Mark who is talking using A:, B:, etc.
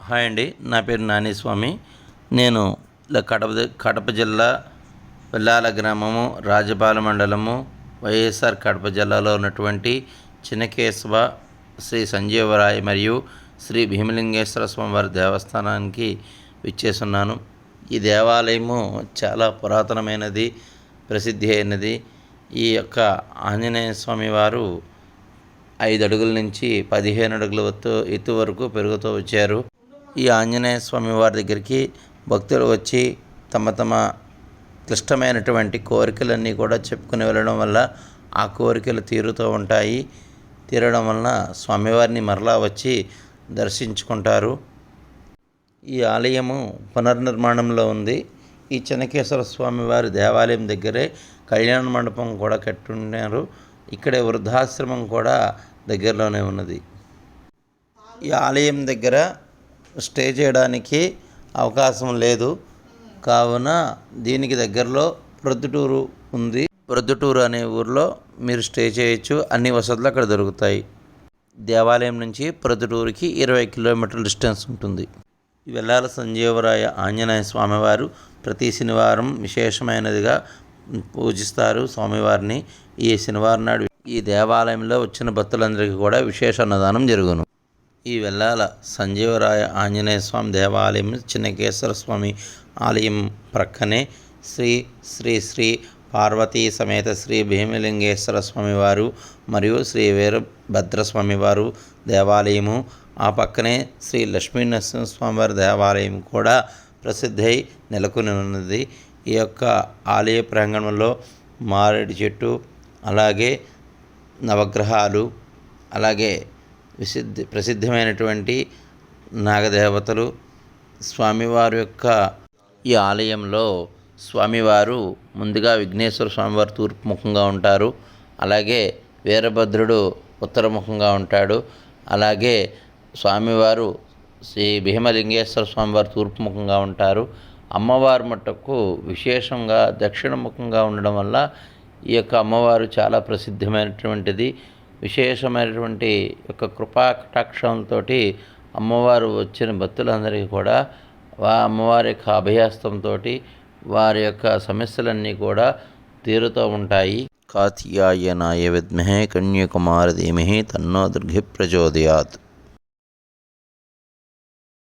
A: Hi అండి, నా పేరు నానిస్వామి. నేను కడప జిల్లా వెల్లాల గ్రామము, రాజపాలెం మండలము, వైఎస్ఆర్ కడప జిల్లాలో ఉన్నటువంటి చినకేశవ శ్రీ సంజీవరాయ మరియు శ్రీ భీమలింగేశ్వర స్వామివారి దేవస్థానానికి విచ్చేస్తున్నాను. ఈ దేవాలయము చాలా పురాతనమైనది, ప్రసిద్ధి అయినది. ఈ యొక్క ఆంజనేయ స్వామి వారు 5 అడుగుల నుంచి 15 అడుగుల ఎత్తు వరకు పెరుగుతూ వచ్చారు. ఈ ఆంజనేయ స్వామి వారి దగ్గరికి భక్తులు వచ్చి తమ క్లిష్టమైనటువంటి కోరికలన్నీ కూడా చెప్పుకుని వెళ్ళడం వల్ల ఆ కోరికలు తీరుతూ ఉంటాయి. తీరడం వలన స్వామివారిని మరలా వచ్చి దర్శించుకుంటారు. ఈ ఆలయము పునర్నిర్మాణంలో ఉంది. ఈ చెన్నకేశ్వర స్వామివారి దేవాలయం దగ్గరే కళ్యాణ మండపం కూడా కట్టున్నారు. ఇక్కడే వృద్ధాశ్రమం కూడా దగ్గరలోనే ఉన్నది. ఈ ఆలయం దగ్గర స్టే చేయడానికి అవకాశం లేదు, కావున దీనికి దగ్గరలో ప్రొద్దుటూరు ఉంది. ప్రొద్దుటూరు అనే ఊరిలో మీరు స్టే చేయొచ్చు. అన్ని వసతులు అక్కడ దొరుకుతాయి. దేవాలయం నుంచి ప్రొద్దుటూరుకి 20 కిలోమీటర్ల డిస్టెన్స్ ఉంటుంది. వెల్లాల సంజీవరాయ ఆంజనేయ స్వామివారు ప్రతి శనివారం విశేషమైనదిగా పూజిస్తారు స్వామివారిని. ఈ శనివారం నాడు ఈ దేవాలయంలో వచ్చిన భక్తులందరికీ కూడా విశేష అన్నదానం జరుగును. ఈ వెల్లాల సంజీవరాయ ఆంజనేయ స్వామి దేవాలయం చిన్నకేశ్వర స్వామి ఆలయం ప్రక్కనే శ్రీ శ్రీ శ్రీ పార్వతీ సమేత శ్రీ భీమలింగేశ్వర స్వామివారు మరియు శ్రీ వీరభద్రస్వామివారు దేవాలయము, ఆ పక్కనే శ్రీ లక్ష్మీనరసింహ స్వామివారి దేవాలయం కూడా ప్రసిద్ధి నెలకొని ఉన్నది. ఈ యొక్క ఆలయ ప్రాంగణంలో మారేడు చెట్టు, అలాగే నవగ్రహాలు, అలాగే ప్రసిద్ధమైనటువంటి నాగదేవతలు స్వామివారి యొక్క ఈ ఆలయంలో స్వామివారు ముందుగా విఘ్నేశ్వర స్వామివారు తూర్పు ముఖంగా ఉంటారు. అలాగే వీరభద్రుడు ఉత్తరముఖంగా ఉంటాడు. అలాగే స్వామివారు శ్రీ భీమలింగేశ్వర స్వామివారు తూర్పుముఖంగా ఉంటారు. అమ్మవారు మట్టుకు విశేషంగా దక్షిణముఖంగా ఉండడం వల్ల ఈ యొక్క అమ్మవారు చాలా ప్రసిద్ధమైనటువంటిది. విశేషమైనటువంటి యొక్క కృపా కటాక్షంతో అమ్మవారు వచ్చిన భక్తులందరికీ కూడా అమ్మవారి యొక్క అభయహస్తంతో వారి యొక్క సమస్యలన్నీ కూడా తీరుతూ ఉంటాయి. కాత్యాయనాయ విద్మహే కన్యాకుమారి ధీమహి తన్నో దుర్గి ప్రచోదయాత్.